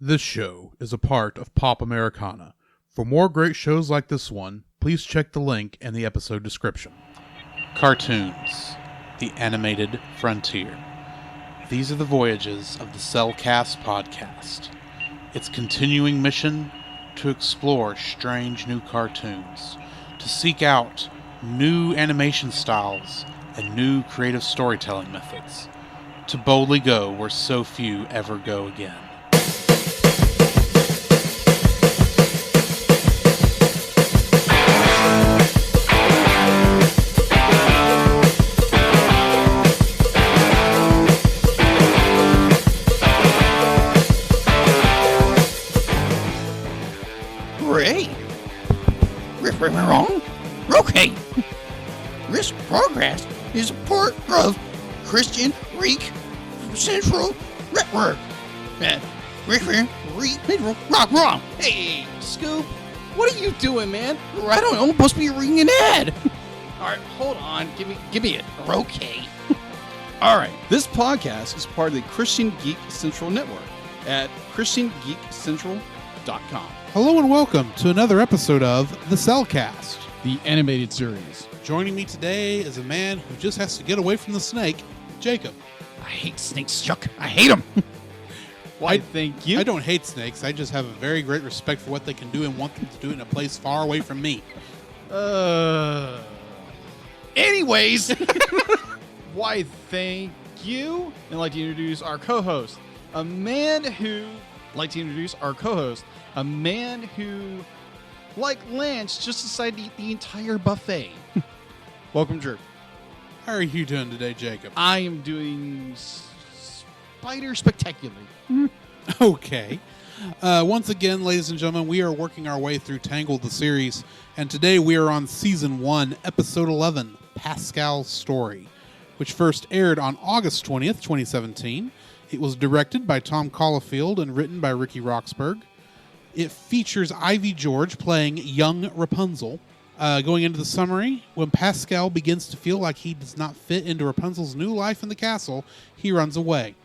This show is a part of Pop Americana. For more great shows like this one, please check the link in the episode description. Cartoons, the animated frontier. These are the voyages of the Cellcast podcast. Its continuing mission to explore strange new cartoons, to seek out new animation styles and new creative storytelling methods, to boldly go where so few ever go again. Wrong? Okay. This progress is a part of Christian Geek Central Network. Wrong. Hey, Scoop, what are you doing, man? I don't know. I'm supposed to be reading an ad. All right, hold on. Give me it. Okay. All right. This podcast is part of the Christian Geek Central Network at ChristianGeekCentral.com. Hello and welcome to another episode of the Cellcast, The animated series. Joining me today is a man who just has to get away from the snake, Jacob. I hate snakes, Chuck. I hate them. Why, thank you. I don't hate snakes. I just have a very great respect for what they can do and want them to do it in a place far away from me. Anyways. Why, thank you. And I'd like to introduce our co-host, a man who, like Lance, just decided to eat the entire buffet. Welcome, Drew. How are you doing today, Jacob? I am doing spider spectacularly. Okay. Once again, ladies and gentlemen, we are working our way through Tangled the Series, and today we are on Season 1, Episode 11, Pascal's Story, which first aired on August 20th, 2017. It was directed by Tom Caulfield and written by Ricky Roxburgh. It features Ivy George playing young Rapunzel. Going into the summary, when Pascal begins to feel like he does not fit into Rapunzel's new life in the castle, he runs away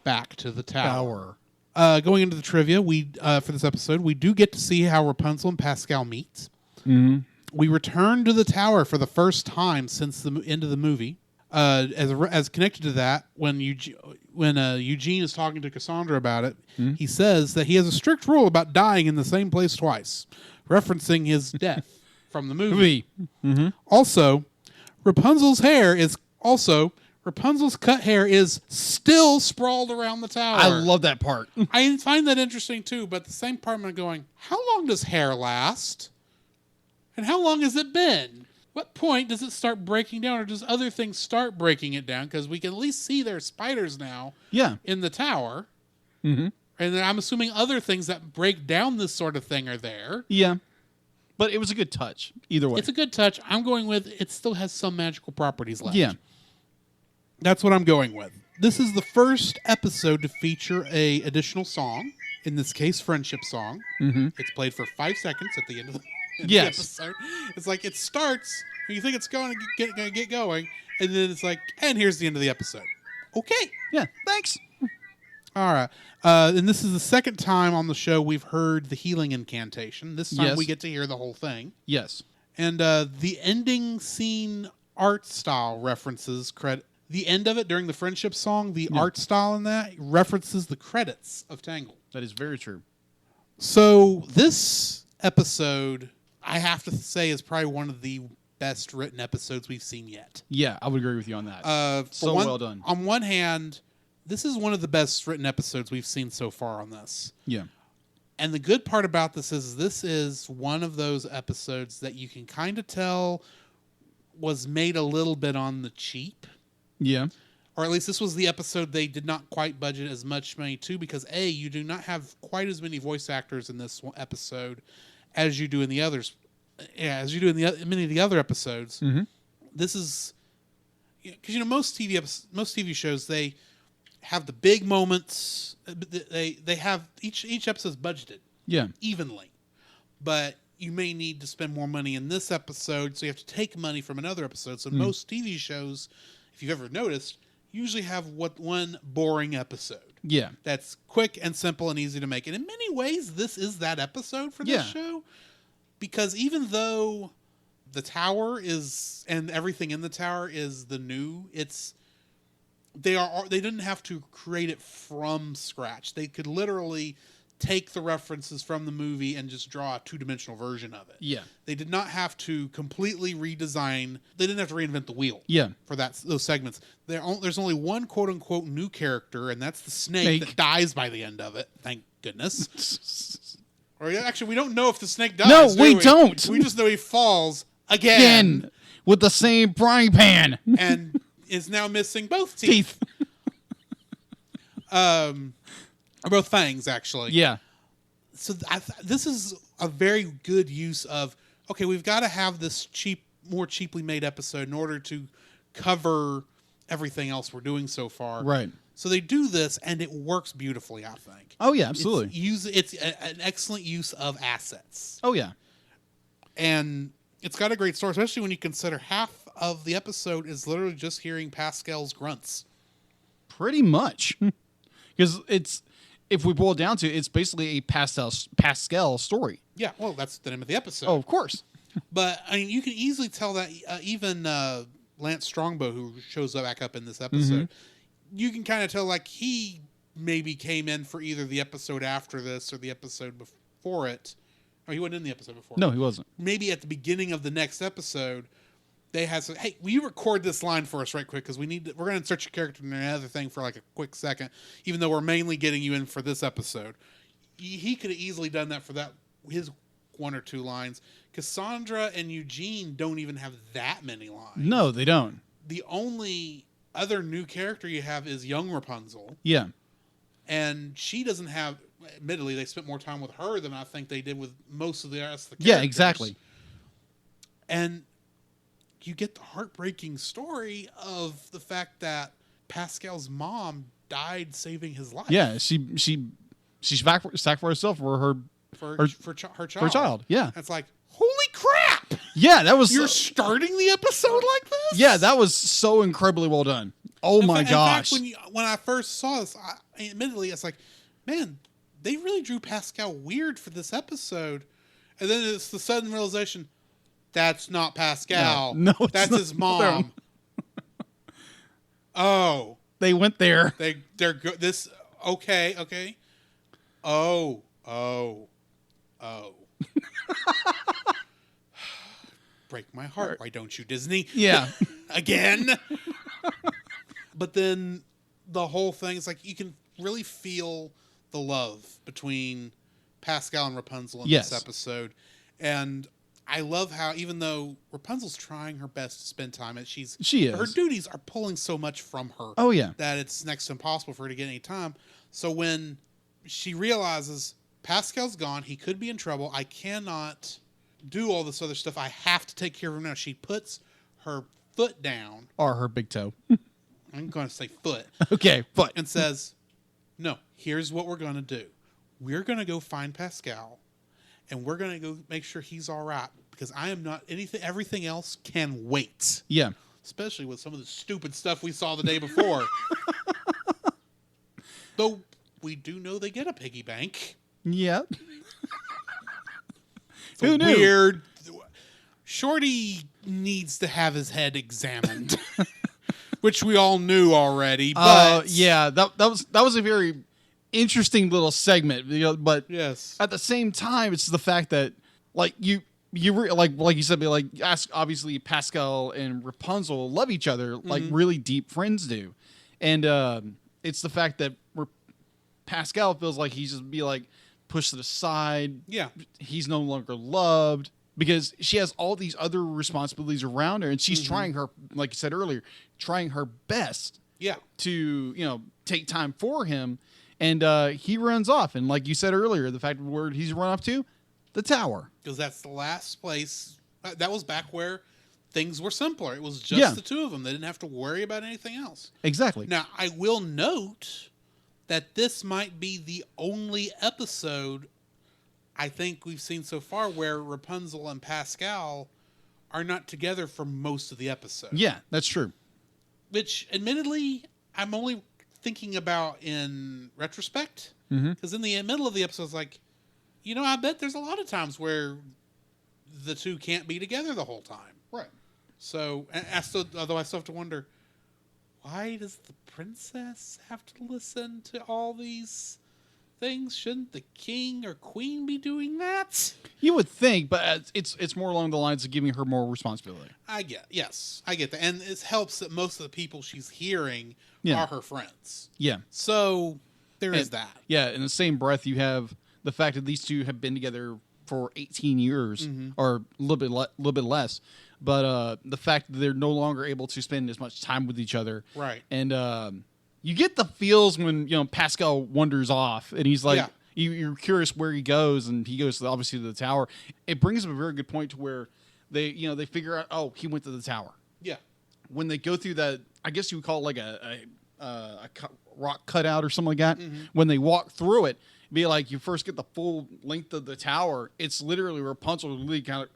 back to the tower. Going into the trivia, for this episode, we do get to see how Rapunzel and Pascal meet. We return to the tower for the first time since the end of the movie. As connected to that, when Eugene is talking to Cassandra about it, he says that he has a strict rule about dying in the same place twice, referencing his death from the movie. Also, Rapunzel's cut hair is still sprawled around the tower. I love that part. I find that interesting too, but at the same part I'm going, how long does hair last? And how long has it been? What point does it start breaking down, or does other things start breaking it down? Because we can at least see there's spiders now in the tower. And I'm assuming other things that break down this sort of thing are there. Yeah. But it was a good touch, either way. It's a good touch. I'm going with it still has some magical properties left. Yeah. That's what I'm going with. This is the first episode to feature an additional song. In this case, Friendship Song. It's played for 5 seconds at the end of the episode. It's like it starts, and you think it's going to get going, and then it's like, and here's the end of the episode. Okay. Yeah. Thanks. All right. And this is the second time on the show we've heard the healing incantation. This time we get to hear the whole thing. Yes. And the ending scene art style references the end of it during the Friendship Song, the art style in that references the credits of Tangled. That is very true. So this episode, I have to say, is probably one of the best written episodes we've seen yet. Yeah, I would agree with you on that. Well done. On one hand, this is one of the best written episodes we've seen so far on this. Yeah. And the good part about this is one of those episodes that you can kind of tell was made a little bit on the cheap. Yeah. Or at least this was the episode they did not quite budget as much money to, because you do not have quite as many voice actors in this episode as you do in the others. Yeah, as you do in many of the other episodes. This is because most TV shows, they have the big moments. They have each episode's budgeted evenly, but you may need to spend more money in this episode, so you have to take money from another episode. So most TV shows, if you've ever noticed, usually have one boring episode. Yeah. That's quick and simple and easy to make. And in many ways, this is that episode for this show. Because even though the tower is, and everything in the tower is the new, they didn't have to create it from scratch. They could literally take the references from the movie and just draw a two-dimensional version of it. Yeah. They did not have to completely redesign. They didn't have to reinvent the wheel. Yeah. For those segments. There's only one quote-unquote new character, and that's the snake that dies by the end of it. Thank goodness. Or actually, we don't know if the snake dies. No, we don't. We just know he falls again with the same frying pan. And is now missing both teeth. Or both fangs, actually. Yeah. So this is a very good use of, okay, we've got to have this more cheaply made episode in order to cover everything else we're doing so far. Right. So they do this, and it works beautifully, I think. Oh, yeah, absolutely. It's an excellent use of assets. Oh, yeah. And it's got a great story, especially when you consider half of the episode is literally just hearing Pascal's grunts. Pretty much. Because if we boil it down to it, it's basically a Pascal story. Yeah, well, that's the name of the episode. Oh, of course. But, I mean, you can easily tell that even Lance Strongbow, who shows back up in this episode, you can kind of tell, like, he maybe came in for either the episode after this or the episode before it. Oh, he wasn't in the episode before. No, he wasn't. Maybe at the beginning of the next episode, they had said, "Hey, will you record this line for us right quick? Because we're going to insert your character in another thing for like a quick second, even though we're mainly getting you in for this episode." He could have easily done that for his one or two lines. Cassandra and Eugene don't even have that many lines. No, they don't. The only other new character you have is young Rapunzel. Yeah. And she doesn't have, admittedly, they spent more time with her than I think they did with most of the rest of the characters. characters. Yeah, exactly. And you get the heartbreaking story of the fact that Pascal's mom died saving his life. Yeah, she sacrificed herself for her child. Yeah. It's like, holy crap! Yeah, that was. You're starting the episode like this? Yeah, that was so incredibly well done. Oh my gosh! In fact, when I first saw this, admittedly, it's like, man, they really drew Pascal weird for this episode, and then it's the sudden realization. That's not Pascal. No, that's his mom. Oh, they went there. They're good. This okay. Oh. Break my heart. Why don't you, Disney? Yeah. Again. But then the whole thing is like you can really feel the love between Pascal and Rapunzel in this episode, and I love how even though Rapunzel's trying her best to spend time, she is. Her duties are pulling so much from her. Oh yeah, that it's next to impossible for her to get any time. So when she realizes Pascal's gone, he could be in trouble. I cannot do all this other stuff. I have to take care of him now. She puts her foot down, or her big toe. I'm going to say foot. Okay, foot, and says, "No. Here's what we're going to do. We're going to go find Pascal." And we're going to go make sure he's all right because I am not anything. Everything else can wait. Yeah. Especially with some of the stupid stuff we saw the day before. Though we do know they get a piggy bank. Yeah. Who knew? Weird. Shorty needs to have his head examined, which we all knew already. But yeah, that was a very interesting little segment, but yes, at the same time, it's the fact that like you like you said, obviously Pascal and Rapunzel love each other like really deep friends do, and it's the fact that Pascal feels like he's just pushed to the side. Yeah, he's no longer loved because she has all these other responsibilities around her, and she's trying her, like you said earlier, trying her best. Yeah, to take time for him. And he runs off. And like you said earlier, the fact where he's run off to, the tower. Because that's the last place. That was back where things were simpler. It was just the two of them. They didn't have to worry about anything else. Exactly. Now, I will note that this might be the only episode I think we've seen so far where Rapunzel and Pascal are not together for most of the episode. Yeah, that's true. Which, admittedly, I'm only thinking about in retrospect, Mm-hmm. because in the middle of the episode, it's like, I bet there's a lot of times where the two can't be together the whole time. Right. So, although I still have to wonder, why does the princess have to listen to all these things? Shouldn't the king or queen be doing that? You would think, but it's more along the lines of giving her more responsibility. I get that, and it helps that most of the people she's hearing Yeah. are her friends. Yeah. So there is that. Yeah. In the same breath, you have the fact that these two have been together for 18 years, or a little bit less. But the fact that they're no longer able to spend as much time with each other, Right? And you get the feels when Pascal wanders off, and he's like, you're curious where he goes, and he goes obviously to the tower. It brings up a very good point to where they figure out, oh, he went to the tower. Yeah. When they go through that, I guess you would call it like a rock cutout or something like that. When they walk through it, be like you first get the full length of the tower. It's literally Rapunzel really kind of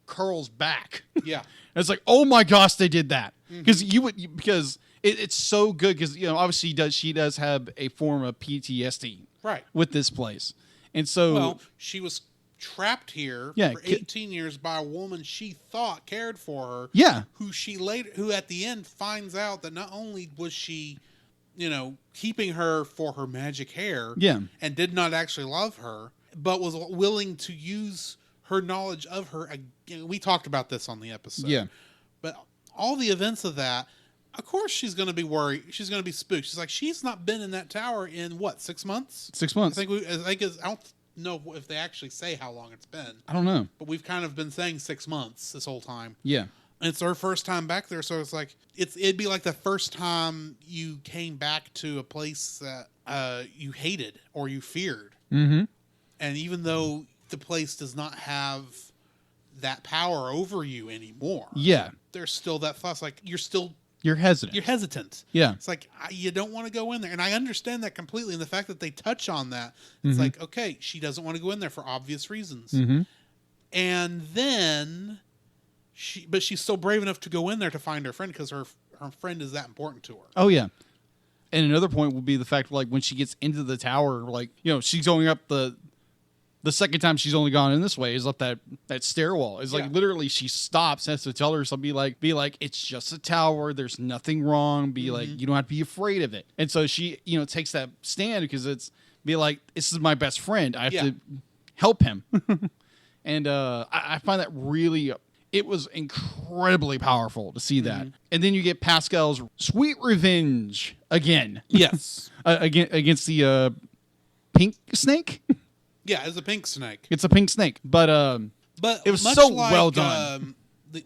curls back. Yeah. And it's like, oh my gosh, they did that because because it's so good because obviously she does have a form of PTSD Right. with this place, and so Well, she was trapped here for 18 years by a woman she thought cared for her. Yeah. Who at the end finds out that not only was she, keeping her for her magic hair, and did not actually love her, but was willing to use her knowledge of her. We talked about this on the episode. Yeah. But all the events of that, of course she's going to be worried. She's going to be spooked. She's like, she's not been in that tower in what, 6 months? 6 months. I don't know if they actually say how long it's been. I don't know. But we've kind of been saying 6 months this whole time. Yeah. And it's her first time back there, so it's like it'd be like the first time you came back to a place that you hated or you feared. Mm-hmm. And even though the place does not have that power over you anymore, there's still that fuss. Like you're hesitant. You're hesitant. Yeah. It's like you don't want to go in there, and I understand that completely. And the fact that they touch on that, it's like, okay, she doesn't want to go in there for obvious reasons, and then. But she's still brave enough to go in there to find her friend because her friend is that important to her. Oh yeah, and another point would be the fact like when she gets into the tower, like she's going up the second time she's only gone in this way is up that stairwell. It's like literally she stops and has to tell her something be like it's just a tower. There's nothing wrong. Be like you don't have to be afraid of it. And so she takes that stand because it's be like this is my best friend. I have to help him. And I find that really. It was incredibly powerful to see that. And then you get Pascal's sweet revenge again. Yes. Against the pink snake? Yeah, it's a pink snake. It's a pink snake. But it was so well done.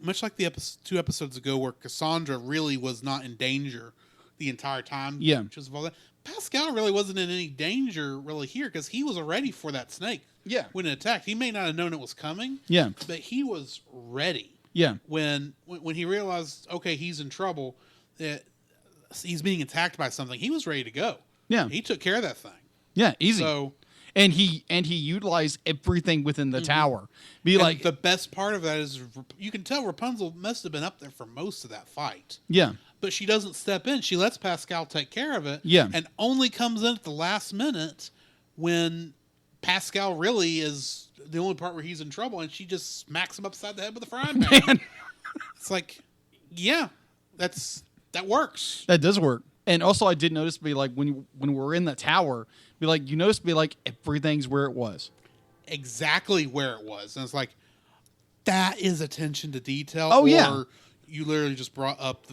Much like the 2 episodes ago where Cassandra really was not in danger the entire time. Yeah. Which was all that. Pascal really wasn't in any danger really here because he was ready for that snake. Yeah. When it attacked. He may not have known it was coming. Yeah. But he was ready. Yeah. When he realized, okay, he's in trouble, that he's being attacked by something, he was ready to go. Yeah. He took care of that thing. Yeah, easy. So and he utilized everything within the tower. Like the best part of that is you can tell Rapunzel must have been up there for most of that fight. Yeah. But she doesn't step in. She lets Pascal take care of it. Yeah. And only comes in at the last minute when Pascal really is the only part where he's in trouble, and she just smacks him upside the head with a frying pan. It's like, yeah, that works. That does work. And also, I did notice, be like when we're in the tower, be like you notice, be like everything's where it was, exactly where it was, and it's like that is attention to detail. Oh yeah, you literally just brought up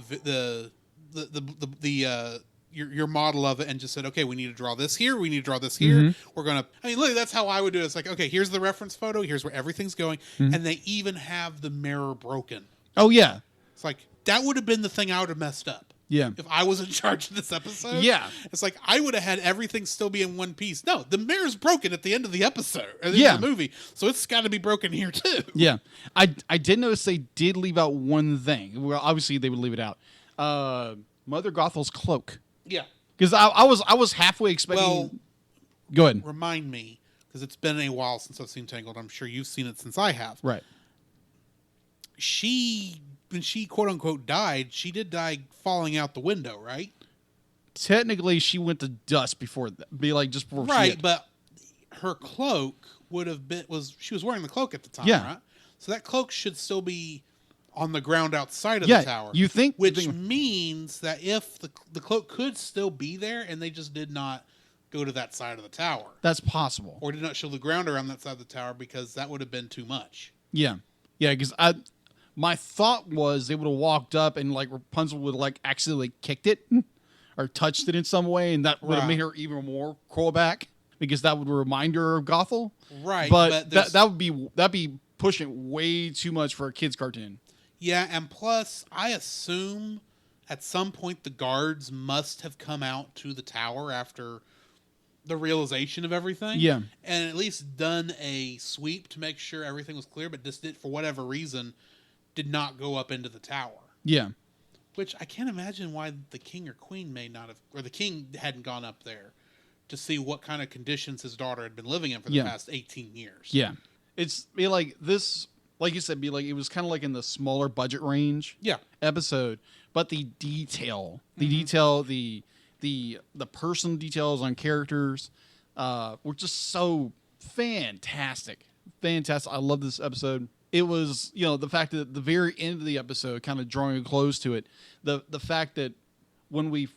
your model of it and just said, okay, we need to draw this here. We need to draw this here. We're going to, look, that's how I would do it. It's like, okay, here's the reference photo. Here's where everything's going. And they even have the mirror broken. Oh yeah. It's like, that would have been the thing I would have messed up. Yeah. If I was in charge of this episode. Yeah. It's like, I would have had everything still be in one piece. No, the mirror's broken at the end of the episode. Or the end of the movie. So it's got to be broken here too. Yeah. I did notice they did leave out one thing. Well, obviously they would leave it out. Mother Gothel's cloak. Yeah. Because I was halfway expecting. Well, go ahead. Remind me, because it's been a while since I've seen Tangled. I'm sure you've seen it since I have. Right. When she quote unquote died, she did die falling out the window, right? technically she went to dust before that. Be like just before she Right, hit. but her cloak would have been she was wearing the cloak at the time, Yeah. right? So that cloak should still be on the ground outside of Yeah, the tower. you think- which you think- means that if the cloak could still be there and they just did not go to that side of the tower, That's possible. or did not show the ground around that side of the tower, because that would have been too much. Yeah, because my thought was they would have walked up and like Rapunzel would have like accidentally kicked it or touched it in some way, and that would have Right. made her even more crawl back because that would remind her of Gothel. Right, but there's- that'd be pushing way too much for a kids cartoon. Yeah, and plus, I assume at some point the guards must have come out to the tower after the realization of everything. Yeah. And at least done a sweep to make sure everything was clear, but just did, for whatever reason, did not go up into the tower. Yeah, Which I can't imagine why the king or queen may not have, or the king hadn't gone up there to see what kind of conditions his daughter had been living in for the Yeah. past 18 years. yeah. It's be like this, like you said, be like it was kind of like in the smaller budget range. Yeah. Episode, but the detail, the personal details on characters, were just so fantastic. I love this episode. It was, the fact that at the very end of the episode, kind of drawing a close to it, the fact that when we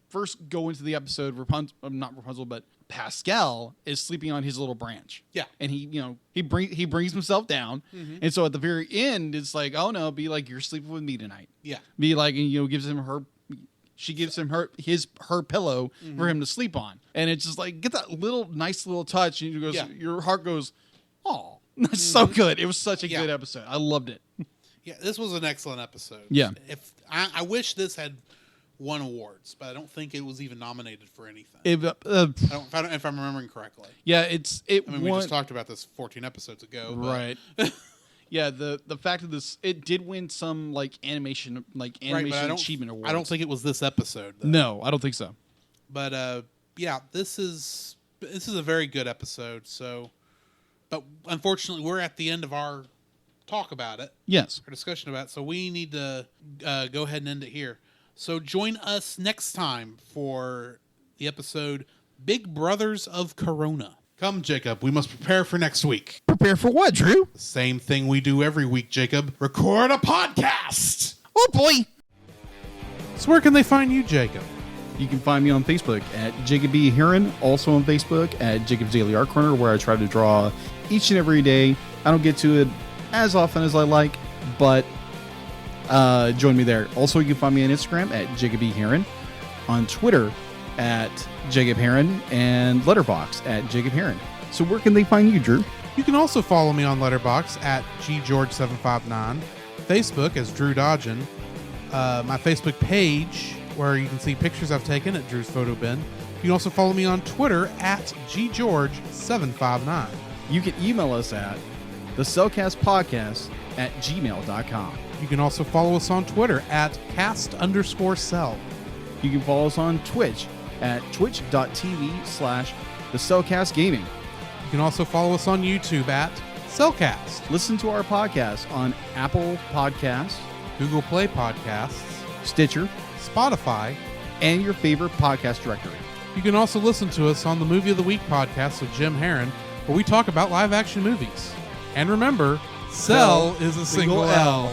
first go into the episode, not Rapunzel, but Pascal is sleeping on his little branch. Yeah. And he brings himself down. And so at the very end, it's like, oh no, be like, you're sleeping with me tonight. Yeah. Be like, and gives him she gives him her pillow for him to sleep on. And it's just like, get that nice little touch. And your heart goes, oh, that's so good. It was such a good episode. I loved it. Yeah, this was an excellent episode. Yeah. If I wish this had won awards, but I don't think it was even nominated for anything. If If I'm remembering correctly. Yeah, I mean, we just talked about this 14 episodes ago. But, right. Yeah, the fact of this, it did win some animation right, but achievement awards. I don't think it was this episode, though. No, I don't think so. But yeah, this is a very good episode. So, but unfortunately, we're at the end of our talk about it. Yes. Our discussion about it. So we need to go ahead and end it here. So join us next time for the episode Big Brothers of Corona. Come, Jacob. We must prepare for next week. Prepare for what, Drew? The same thing we do every week, Jacob. Record a podcast. Oh boy. So where can they find you, Jacob? You can find me on Facebook at Jacob B. Heron, also on Facebook at Jacob's Daily Art Corner, where I try to draw each and every day. I don't get to it as often as I like, but join me there. Also, you can find me on Instagram at Jacob B. Heron, on Twitter at Jacob Heron, and Letterboxd at Jacob Heron. So where can they find you, Drew? You can also follow me on Letterboxd at ggeorge759, Facebook as Drew Dodgen, my Facebook page where you can see pictures I've taken at Drew's Photo Bin. You can also follow me on Twitter at ggeorge759. You can email us at thecellcastpodcast@gmail.com. You can also follow us on Twitter at cast_cell. You can follow us on Twitch at twitch.tv/thecellcastgaming. You can also follow us on YouTube at Cellcast, Listen to our podcast on Apple Podcasts, Google Play Podcasts, Stitcher, Spotify. and your favorite podcast directory. You can also listen to us on the Movie of the Week podcast with Jim Heron, where we talk about live action movies. And remember, Cell is a single L.